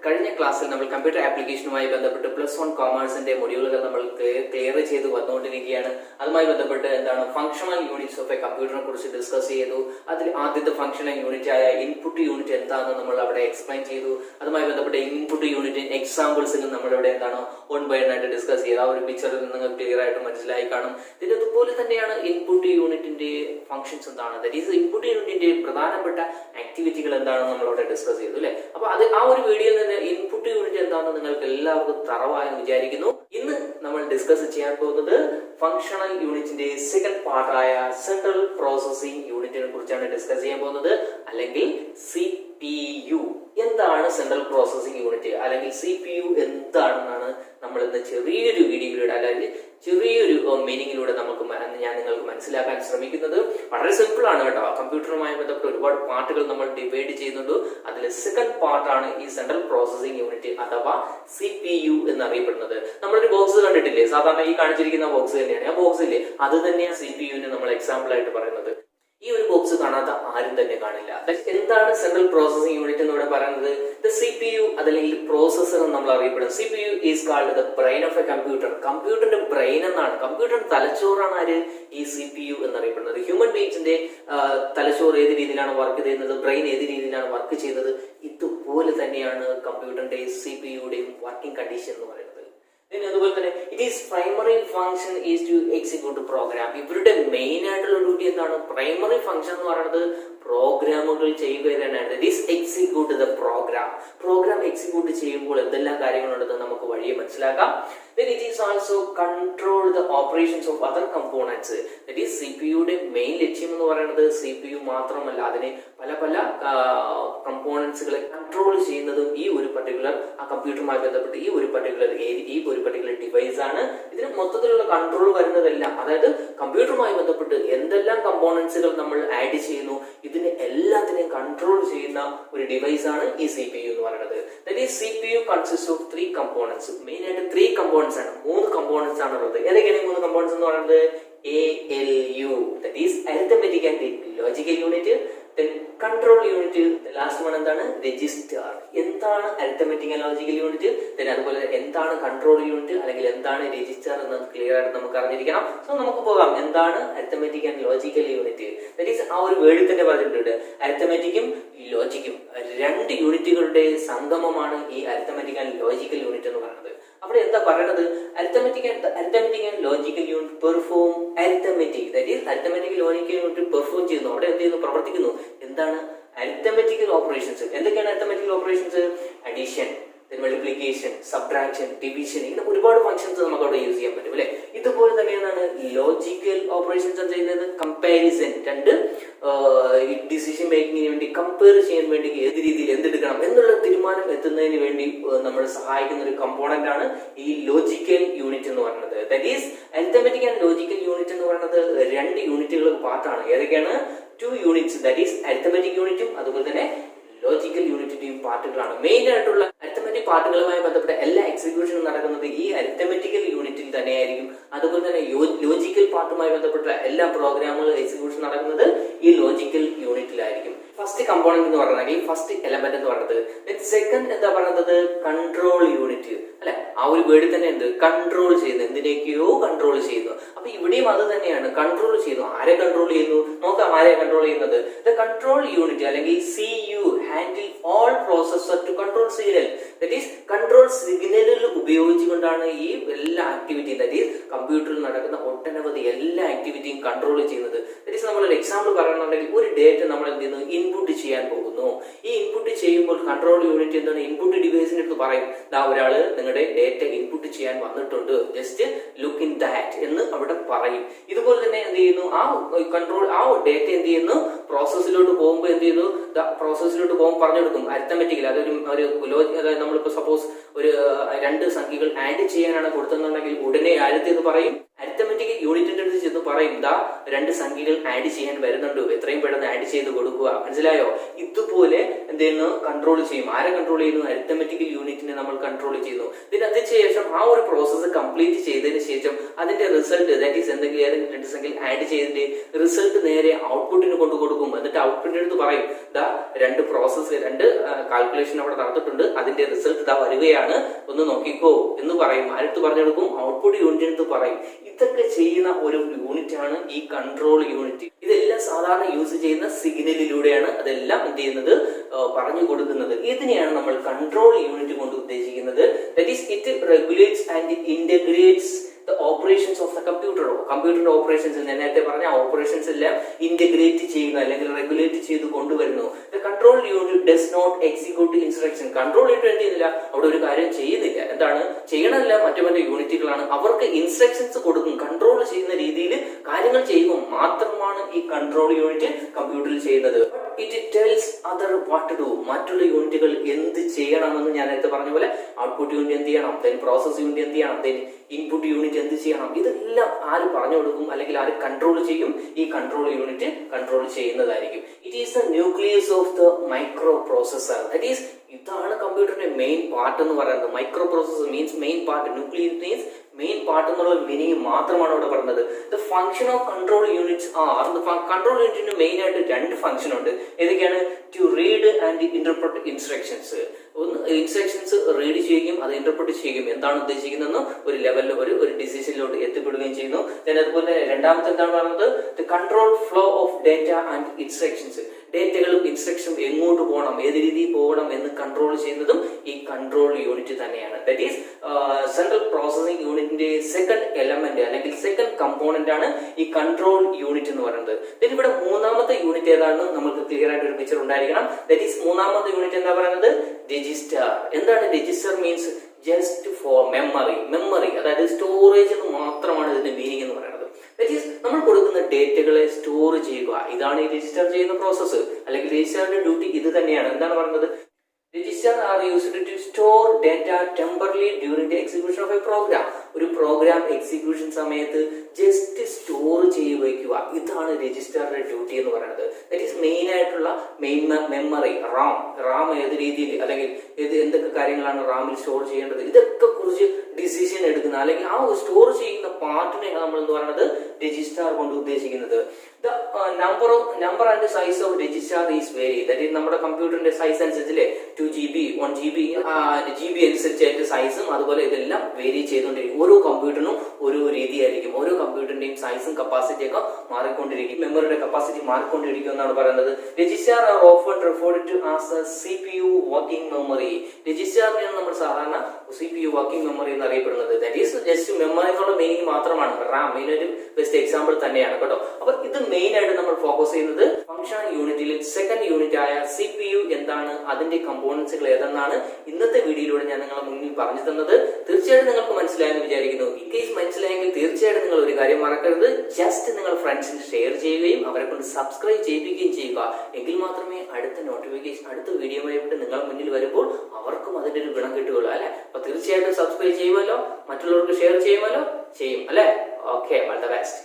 കഴിഞ്ഞ ക്ലാസ്സിൽ നമ്മൾ കമ്പ്യൂട്ടർ ആപ്ലിക്കേഷനുമായി ബന്ധപ്പെട്ട് +1 കോമേഴ്സിന്റെ മൊഡ്യൂളുകൾ നമ്മൾ ക്ലിയർ ചെയ്ത് വന്നുകൊണ്ടിരിക്കുകയാണ്. അതുമായി ബന്ധപ്പെട്ട് എന്താണ് ഫങ്ഷണൽ യൂണിറ്റ്സ് ഓഫ് എ കമ്പ്യൂട്ടറിനെ കുറിച്ച് ഡിസ്കസ് ചെയ്തു. അതിൽ ആദ്യത്തെ ഫങ്ഷണൽ യൂണിറ്റ് ആയ ഇൻപുട്ട് യൂണിറ്റ് എന്താണെന്ന് നമ്മൾ അവിടെ എക്സ്പ്ലെയിൻ ചെയ്തു. അതുമായി ബന്ധപ്പെട്ട് ഇൻപുട്ട് യൂണിറ്റ് എക്സാമ്പിൾസിൽ നമ്മളിവിടെ എന്താണ് 1 by 1 ആയിട്ട് ഡിസ്കസ് ചെയ്ത് ആ ഒരു പിക്ചറിൽ നിങ്ങൾ ക്ലിയർ ആയിട്ട് മനസ്സിലായി കാണും. ഇതിന് അതുപോലെ തന്നെയാണ് ഇൻപുട്ട് യൂണിറ്റിന്റെ ഫങ്ഷൻസ് എന്താണ്, ദാറ്റ് ഈസ് ഇൻപുട്ട് യൂണിറ്റിന്റെ പ്രധാനപ്പെട്ട ആക്ടിവിറ്റികൾ എന്താണെന്ന് നമ്മളവിടെ ഡിസ്കസ് ചെയ്തു അല്ലെ. അപ്പൊ അത് ആ ഒരു വീഡിയോയിൽ നിന്ന് ഇൻപുട്ട് യൂണിറ്റ് എന്താണെന്ന് നിങ്ങൾക്ക് എല്ലാവർക്കും തറവായെന്ന് വിചാരിക്കുന്നു. ഇന്ന് നമ്മൾ ഡിസ്കസ് ചെയ്യാൻ പോകുന്നത് ഫങ്ഷണൽ യൂണിറ്റിന്റെ സെക്കൻഡ് പാർട്ടായ സെൻട്രൽ പ്രോസസിംഗ് യൂണിറ്റിനെ കുറിച്ചാണ് ഡിസ്കസ് ചെയ്യാൻ പോകുന്നത്, അല്ലെങ്കിൽ CPU. എന്താണ് സെൻട്രൽ പ്രോസസിംഗ് യൂണിറ്റ് അല്ലെങ്കിൽ CPU എന്താണെന്നാണ് നമ്മൾ ഇന്ന് ചെറിയൊരു വീഡിയോയിലൂടെ അല്ലെങ്കിൽ ചെറിയൊരു മീനിങ്ങിലൂടെ ഞാൻ നിങ്ങൾക്ക് മനസ്സിലാക്കാൻ ശ്രമിക്കുന്നത്. വളരെ സിമ്പിൾ ആണ് കേട്ടോ. കമ്പ്യൂട്ടറുമായി ബന്ധപ്പെട്ട് ഒരുപാട് പാർട്ടുകൾ നമ്മൾ ഡിവൈഡ് ചെയ്യുന്നുണ്ട്. അതിൽ സെക്കൻഡ് പാർട്ടാണ് ഈ സെൻട്രൽ പ്രോസസിംഗ് യൂണിറ്റ് അഥവാ CPU എന്നറിയപ്പെടുന്നത്. നമ്മളൊരു ബോക്സ് കണ്ടിട്ടില്ലേ, സാധാരണ ഈ കാണിച്ചിരിക്കുന്ന ബോക്സ് തന്നെയാണ്. ആ ബോക്സില്ലേ, അത് തന്നെയാണ് CPUവിന് നമ്മൾ എക്സാമ്പിൾ ആയിട്ട് പറയുന്നത്. ഈ ഒരു ബോക്സ് കാണാത്ത ആരും തന്നെ കാണില്ല. എന്താണ് സെൻട്രൽ പ്രോസസിംഗ് യൂണിറ്റ് എന്ന് ഇവിടെ പറയുന്നത്? CPU അതല്ലെങ്കിൽ പ്രോസസർ എന്ന് നമ്മൾ അറിയപ്പെടുന്നത്. CPU is called the brain of A computer. കമ്പ്യൂട്ടറിന്റെ ബ്രെയിൻ എന്നാണ്, കമ്പ്യൂട്ടറിന്റെ തലച്ചോറാണ് ആര്? ഈ CPU എന്നറിയപ്പെടുന്നത്. ഹ്യൂമൻ ബീങ്സിന്റെ തലച്ചോറ് ഏത് രീതിയിലാണ് വർക്ക് ചെയ്യുന്നത്, ബ്രെയിൻ ഏത് രീതിയിലാണ് വർക്ക് ചെയ്യുന്നത്, ഇതുപോലെ തന്നെയാണ് കമ്പ്യൂട്ടറിന്റെ CPUയുടെയും വർക്കിംഗ് കണ്ടീഷൻ എന്ന് പറയുന്നത്. അതുപോലെ തന്നെ it is primary function is to execute program. ഇവരുടെ മെയിൻ ആയിട്ടുള്ള ഡ്യൂട്ടി എന്താണ്? പ്രൈമറി ഫംഗ്ഷൻ എന്ന് പറയുന്നത് പ്രോഗ്രാമുകൾ ചെയ്യുക തന്നെയാണ്. It is execute the program. Program execute ചെയ്യുമ്പോൾ എന്തെല്ലാം കാര്യങ്ങളുണ്ടെന്ന് നമുക്ക് വഴിയെ മനസ്സിലാക്കാം. Then it is also control the operations of other components. That is CPUയുടെ മെയിൻ ലക്ഷ്യം എന്ന് പറയുന്നത് CPU മാത്രമല്ല, അതിനെ പല പല കമ്പോണൻസുകളെ കൺട്രോൾ ചെയ്യുന്നതും ഈ ഒരു പർട്ടിക്കുലർ ആ കമ്പ്യൂട്ടറുമായി ബന്ധപ്പെട്ട് ഈ ഒരു പർട്ടിക്കുലർ ഡിവൈസ് ആണ്. ഇതിന് മൊത്തത്തിലുള്ള കൺട്രോൾ വരുന്നതെല്ലാം, അതായത് കമ്പ്യൂട്ടറുമായി ബന്ധപ്പെട്ട് എന്തെല്ലാം കമ്പോണൻസുകൾ നമ്മൾ ആഡ് ചെയ്യുന്നു ഇതിനെ എല്ലാത്തിനെയും കൺട്രോൾ ചെയ്യുന്ന ഒരു ഡിവൈസ് ആണ് ഈ CPU എന്ന് പറയുന്നത്. That is CPU consists of 3 components. Main ആയിട്ട് 3 components ആണ്, 3 കമ്പോണൻസ് ആണ് ഉള്ളത്. ഏതൊക്കെയാണ് 3 കമ്പോണൻസ് എന്ന് പറയുന്നത്? ALU, that is arithmetic and logical unit. Then control unit, the last one എന്താണ്? Register. എന്താണ് arithmetic and logical unit? Then അതുപോലെ എന്താണ് control unit അല്ലെങ്കിൽ എന്താണ് register എന്ന് ക്ലിയർ ആയിട്ട് നമുക്ക് അറിഞ്ഞിരിക്കണം. സോ നമുക്ക് പോകാം. എന്താണ് arithmetic and logical unit? That is ആ ഒരു വേർഡിൽ തന്നെ പറഞ്ഞിട്ടുണ്ട്. അരിത്തമെറ്റിക്കും ലോജിക്കും 2 യൂണിറ്റുകളുടെ സംഗമമാണ് ഈ അരിത്തമെറ്റിക് ആൻഡ് ലോജിക്കൽ യൂണിറ്റ് എന്ന് പറയുന്നത്. അവിടെ എന്താ പറയുന്നത്? Arithmetic and logical unit perform arithmetic, that is arithmetic logical unit perform ചെയ്യുന്നു. അവിടെ എന്ത് ചെയ്യുന്നു? പ്രവർത്തിക്കുന്നു. എന്താണ്? Arithmetical operations. എന്തൊക്കെയാണ് arithmetical operations? Addition, multiplication, subtraction, division, ഇങ്ങനെ ഒരുപാട് ഫംഗ്ഷൻസ് നമുക്ക് അവിടെ യൂസ് ചെയ്യാൻ പറ്റും അല്ലെ. ഇതുപോലെ തന്നെയാണ് ലോജിക്കൽ ഓപ്പറേഷൻസ് ചെയ്യുന്നത്. കമ്പാരിസൺ, 2 ഡിസിഷൻ മേക്കിങ്ങിന് വേണ്ടി കമ്പയർ ചെയ്യാൻ വേണ്ടി ഏത് രീതിയിൽ എന്തെടുക്കണം എന്നുള്ള തീരുമാനം എത്തുന്നതിന് വേണ്ടി നമ്മളെ സഹായിക്കുന്ന ഒരു കമ്പോണന്റ് ആണ് ഈ ലോജിക്കൽ യൂണിറ്റ് എന്ന് പറയുന്നത്. That is arithmetic and logical unit എന്ന് പറയുന്നത് 2 യൂണിറ്റുകൾ പാർട്ടാണ്. ഏതൊക്കെയാണ്? 2 യൂണിറ്റ്സ്, ദാറ്റ് ഈസ് അരിത്തമെറ്റിക് യൂണിറ്റും അതുപോലെ തന്നെ ലോജിക്കൽ യൂണിറ്റിന്റെയും പാർട്ടുകളാണ്. മെയിൻ ആയിട്ടുള്ള അരിത്തമെറ്റിക് പാർട്ടുകളുമായി ബന്ധപ്പെട്ട എല്ലാ എക്സിക്യൂഷനും നടക്കുന്നത് ഈ അരിത്തമെറ്റിക്കൽ യൂണിറ്റിൽ തന്നെയായിരിക്കും. അതുപോലെ തന്നെ ലോജിക്കൽ പാർട്ടുമായി ബന്ധപ്പെട്ട എല്ലാ പ്രോഗ്രാമുകളും എക്സിക്യൂഷൻ നടക്കുന്നത് ഈ ലോജിക്കൽ യൂണിറ്റിലായിരിക്കും. ഫസ്റ്റ് കമ്പോണന്റ് എന്ന് പറയുന്നത്, ഫസ്റ്റ് എലമെന്റ് എന്ന് പറയുന്നത്. സെക്കൻഡ് എന്താ പറയുന്നത്? കൺട്രോൾ യൂണിറ്റ് അല്ലെ. ആ ഒരു വേർഡിൽ തന്നെ ഉണ്ട്, കൺട്രോൾ ചെയ്യുന്നു, എന്തിനേക്കെയോ കൺട്രോൾ ചെയ്യുന്നു. അപ്പൊ ഇവിടെയും അത് തന്നെയാണ്, കൺട്രോൾ ചെയ്യുന്നു. ആരെ കൺട്രോൾ ചെയ്യുന്നു? നോക്കാം ആരെ കൺട്രോൾ ചെയ്യുന്നത്. ദ കൺട്രോൾ യൂണിറ്റ് അല്ലെങ്കിൽ CU handle all processor to control signal. That is control സിഗ്നലുകൾ ഉപയോഗിച്ചുകൊണ്ടാണ് ഈ എല്ലാ ആക്ടിവിറ്റിയും, ദാറ്റ് ഈസ് കമ്പ്യൂട്ടറിൽ നടക്കുന്ന ഒട്ടനവധി എല്ലാ ആക്ടിവിറ്റിയും കൺട്രോൾ ചെയ്യുന്നത്. ദാറ്റ് ഈസ് നമ്മളൊരു എക്സാമ്പിൾ പറയുന്നുണ്ടെങ്കിൽ ഒരു ഡേറ്റ നമ്മൾ എന്ത് ചെയ്യുന്നു? ഇൻപുട്ട് ചെയ്യാൻ പോകുന്നു. ഈ ഇൻപുട്ട് ചെയ്യുമ്പോൾ കൺട്രോൾ യൂണിറ്റ് എന്താണ്? ഇൻപുട്ട് ഡിവൈസിന്റെ അടുത്ത് പറയും, ദാ ഒരാള് നിങ്ങളുടെ ഡേറ്റ ഇൻപുട്ട് ചെയ്യാൻ വന്നിട്ടുണ്ട്, ജസ്റ്റ് ലുക്ക് ഇൻ ദാറ്റ് എന്ന് അവിടെ പറയും. ഇതുപോലെ തന്നെ എന്ത് ചെയ്യുന്നു? ആ കൺട്രോൾ ആ ഡേറ്റ എന്ത് ചെയ്യുന്നു? പ്രോസസ്സിലോട്ട് പോകുമ്പോൾ എന്ത് ചെയ്യുന്നു? പ്രോസസ്സിലോട്ട് പോകുമ്പോൾ പറഞ്ഞു കൊടുക്കും അരിത്തമെറ്റിക്കൽ. അതായത് നമ്മളിപ്പോ സപ്പോസ് ഒരു 2 സംഖ്യകൾ ആഡ് ചെയ്യാനാണ് കൊടുത്തെന്നുണ്ടെങ്കിൽ ഉടനെ ആദ്യത്തേത് പറയും, അരിത്തമെറ്റിക് യൂണിറ്റിന്റെ അടുത്ത് ചെന്ന് പറയും, ദാ 2 സംഖ്യകൾ ആഡ് ചെയ്യാൻ വരുന്നുണ്ട്, എത്രയും പെട്ടെന്ന് ആഡ് ചെയ്ത് കൊടുക്കുക. മനസ്സിലായോ? ഇതുപോലെ എന്ത് ചെയ്യുന്നു? കൺട്രോൾ ചെയ്യും. ആരെ കൺട്രോൾ ചെയ്യുന്നു? അരിത്തമെറ്റിക്കൽ യൂണിറ്റിനെ രീതിയിൽ നമ്മൾ കൺട്രോൾ ചെയ്യുന്നു. പിന്നെ അതിനുശേഷം ആ ഒരു പ്രോസസ്സ് കംപ്ലീറ്റ് ചെയ്തതിന് ശേഷം അതിന്റെ റിസൾട്ട് ദാറ്റ് ഈസ് എന്തെങ്കിലും ഏതെങ്കിലും രണ്ടിസെങ്കിൽ ആഡ് ചെയ്തിട്ട് റിസൾട്ട് നേരെ ഔട്ട്പുട്ടിന് കൊണ്ടു കൊടുക്കും. എന്നിട്ട് ഔട്ട്പുട്ടിന്റെ അടുത്ത് പറയും ദാ രണ്ട് കാൽക്കുലേഷൻ അവിടെ നടത്തിയിട്ടുണ്ട്, അതിന്റെ റിസൾട്ട് ഇതാ വരികയാണ്, ഒന്ന് നോക്കിക്കോ എന്ന് പറയും. ആരടുത്ത് പറഞ്ഞു കൊടുക്കും? ഔട്ട്പുട്ട് യൂണിറ്റിനടുത്ത് പറയും. ഇതൊക്കെ ചെയ്യുന്ന ഒരു യൂണിറ്റ് ആണ് ഈ കൺട്രോൾ യൂണിറ്റ്. ഇതെല്ലാം സാധാരണ യൂസ് ചെയ്യുന്ന സിഗ്നലിലൂടെയാണ് അതെല്ലാം എന്ത് ചെയ്യുന്നത്, പറഞ്ഞു കൊടുക്കുന്നത്. ഇതിനെയാണ് നമ്മൾ കൺട്രോൾ യൂണിറ്റ് കൊണ്ട് ഉദ്ദേശിക്കുന്നത്. That is it regulates and integrates the operations of the computer. കമ്പ്യൂട്ടറിന്റെ ഓപ്പറേഷൻസ് നേരത്തെ പറഞ്ഞ ഓപ്പറേഷൻസ് എല്ലാം ഇന്റഗ്രേറ്റ് ചെയ്യുക അല്ലെങ്കിൽ റെഗുലേറ്റ് ചെയ്ത് കൊണ്ടുവരുന്നു. The control unit does not execute instruction. Control unit എന്ത് ചെയ്യുന്നില്ല, അവിടെ ഒരു കാര്യം ചെയ്യുന്നില്ല. എന്താണ് ചെയ്യണമല്ല, മറ്റു യൂണിറ്റുകളാണ്, അവർക്ക് ഇൻസ്ട്രക്ഷൻസ് കൊടുക്കും. കൺട്രോൾ ചെയ്യുന്ന രീതിയിൽ കാര്യങ്ങൾ ചെയ്യുമ്പോൾ മാത്രമാണ് ഈ കൺട്രോൾ യൂണിറ്റ് കമ്പ്യൂട്ടറിൽ ചെയ്യുന്നത്. It tells other what to do. മറ്റുള്ള യൂണിറ്റുകൾ എന്ത് ചെയ്യണമെന്ന് ഞാൻ നേരത്തെ പറഞ്ഞ പോലെ ഔട്ട്പുട്ട് യൂണിറ്റ് എന്ത് ചെയ്യണം, ദെൻ പ്രോസസ് യൂണിറ്റ് എന്ത് ചെയ്യണം, ദെൻ ഇൻപുട്ട് യൂണിറ്റ് എന്ത് ചെയ്യണം, ഇതെല്ലാം ആര് പറഞ്ഞു കൊടുക്കും അല്ലെങ്കിൽ ആര് കൺട്രോൾ ചെയ്യും? ഈ കൺട്രോൾ യൂണിറ്റ് കൺട്രോൾ ചെയ്യുന്നതായിരിക്കും. It is the nucleus of the microprocessor. That is ഇതാണ് കമ്പ്യൂട്ടറിന്റെ മെയിൻ പാർട്ട് എന്ന് പറയുന്നത്. Microprocessor means main part, nucleus means main part എന്നുള്ള മീനിങ് മാത്രമാണ് ഇവിടെ പറഞ്ഞത്. The function of control units are, control യൂണിറ്റിന് മെയിൻ ആയിട്ട് രണ്ട് ഫംഗ്ഷൻ ഉണ്ട്. ഏതൊക്കെയാണ്? To read and interpret instructions. ഒന്ന് ഇൻസ്ട്രക്ഷൻസ് റീഡ് ചെയ്യുകയും അത് ഇന്റർപ്രറ്റ് ചെയ്യുകയും എന്താണ് ഉദ്ദേശിക്കുന്നതെന്ന് ഒരു ലെവലിൽ ഒരു ഡിസിഷനിലോട്ട് എത്തിപ്പെടുകയും ചെയ്യുന്നു. അതുപോലെ രണ്ടാമത്തെ എന്താണ് പറയുന്നത്? The control flow of data and instructions. ഡേറ്റകളും ഇൻസ്ട്രക്ഷനും എങ്ങോട്ട് പോകണം, ഏത് രീതിയിൽ പോകണം എന്ന് കൺട്രോൾ ചെയ്യുന്നതും ഈ കൺട്രോൾ യൂണിറ്റ് തന്നെയാണ്. ദാറ്റ് ഈസ് സെൻട്രൽ പ്രോസസിംഗ് യൂണിറ്റിന്റെ സെക്കൻഡ് എലമെന്റ് അല്ലെങ്കിൽ സെക്കൻഡ് കമ്പോണന്റ് ആണ് ഈ കൺട്രോൾ യൂണിറ്റ് എന്ന് പറയുന്നത്. ഇവിടെ മൂന്നാമത്തെ യൂണിറ്റ് ഏതാണെന്ന് നമുക്ക് ക്ലിയർ ആയിട്ട് ഒരു പിക്ചർ ഉണ്ടായിരിക്കണം. ദാറ്റ് ഈസ് മൂന്നാമത്തെ യൂണിറ്റ് എന്താ പറയുന്നത്? രജിസ്റ്റർ. എന്താണ് register? Means just for memory, അതായത് സ്റ്റോറേജ് എന്ന് മാത്രമാണ് ഇതിന്റെ മീനിങ് എന്ന് പറയുന്നത്. ദാറ്റ് ഈസ് നമ്മൾ കൊടുക്കുന്ന ഡേറ്റകളെ സ്റ്റോർ ചെയ്യുക. ഇതാണ് ഈ രജിസ്റ്റർ ചെയ്യുന്ന പ്രോസസ്സ് അല്ലെങ്കിൽ രജിസ്റ്ററിന്റെ ഡ്യൂട്ടി ഇത് തന്നെയാണ്. എന്താണ് പറയുന്നത്? Registers are used to store data temporarily during the execution of a program. ഒരു പ്രോഗ്രാം എക്സിക്യൂഷൻ സമയത്ത് ജസ്റ്റ് സ്റ്റോർ ചെയ്ത് വയ്ക്കുക. ഇതാണ് രജിസ്റ്ററിന്റെ ഡ്യൂട്ടി എന്ന് പറയുന്നത്. ദാറ്റ് ഈസ് മെയിൻ ആയിട്ടുള്ള മെമ്മറി, റാം ഏത് രീതിയിൽ അല്ലെങ്കിൽ എന്തൊക്കെ കാര്യങ്ങളാണ് റാമിൽ സ്റ്റോർ ചെയ്യേണ്ടത്, ഇതൊക്കെ കുറിച്ച് ഡിസിഷൻ എടുക്കുന്ന അല്ലെങ്കിൽ ആ സ്റ്റോർ ചെയ്യുന്ന പാർട്ടിനെയാണ് നമ്മൾ എന്ന് പറയുന്നത് രജിസ്റ്റർ കൊണ്ട് ഉദ്ദേശിക്കുന്നത്. Number and size of register is vary. That is നമ്മുടെ കമ്പ്യൂട്ടറിന്റെ സൈസ് അനുസരിച്ചില്ലേ, 2GB 1GB GB അനുസരിച്ചായിട്ട് സൈസും അതുപോലെ ഇതെല്ലാം വേരി ചെയ്തുകൊണ്ടിരിക്കും. ഓരോ കമ്പ്യൂട്ടറിനും ഓരോ രീതിയായിരിക്കും. ഓരോ കമ്പ്യൂട്ടറിന്റെയും സൈസും കപ്പാസിറ്റി ഒക്കെ മാറിക്കൊണ്ടിരിക്കും. മെമ്മറിയുടെ കപ്പാസിറ്റി മാറിക്കൊണ്ടിരിക്കും എന്നാണ് പറയുന്നത്. Register are often referred to as a CPU working memory. രജിസ്റ്ററിനെയാണ് നമ്മൾ സാധാരണ CPU വർക്കിംഗ് മെമ്മറി എന്ന് അറിയപ്പെടുന്നത്. ദാറ്റ് ഈസ് ജസ്റ്റ് മെമ്മറി എന്നുള്ള മീനിങ് മാത്രമാണ്. റാം ഇതിനൊരു ബെസ്റ്റ് എക്സാമ്പിൾ തന്നെയാണ് കേട്ടോ. അപ്പൊ ഇത് മെയിൻ ആയിട്ട് നമ്മൾ ഫോക്കസ് ചെയ്യുന്നത് ഫംഗ്ഷൻ യൂണിറ്റിൽ സെക്കൻഡ് യൂണിറ്റ് ആയ CPU എന്താണ്, അതിന്റെ കമ്പോണൻസുകൾ ഏതെന്നാണ് ഇന്നത്തെ വീഡിയോയിലൂടെ ഞാൻ നിങ്ങളെ മുന്നിൽ പറഞ്ഞു തന്നത്. തീർച്ചയായിട്ടും നിങ്ങൾക്ക് മനസ്സിലായെന്ന് വിചാരിക്കുന്നു. ഇൻ കേസ് മനസ്സിലായെങ്കിൽ തീർച്ചയായിട്ടും നിങ്ങൾ ഒരു കാര്യം മറക്കരുത്, ജസ്റ്റ് നിങ്ങൾ ഫ്രണ്ട്സിന് ഷെയർ ചെയ്യുകയും അവരെ കൊണ്ട് സബ്സ്ക്രൈബ് ചെയ്യിപ്പിക്കുകയും ചെയ്യുക. എങ്കിൽ മാത്രമേ അടുത്ത നോട്ടിഫിക്കേഷൻ അടുത്ത വീഡിയോയുമായി നിങ്ങളുടെ മുന്നിൽ വരുമ്പോൾ അവർക്കും അതിന്റെ ഒരു ഗുണം കിട്ടുകയുള്ളൂ അല്ലെ. അപ്പൊ തീർച്ചയായിട്ടും സബ്സ്ക്രൈബ് ചെയ്യുമല്ലോ, മറ്റുള്ളവർക്ക് ഷെയർ ചെയ്യുമല്ലോ, ചെയ്യും അല്ലെ. Okay, all the best.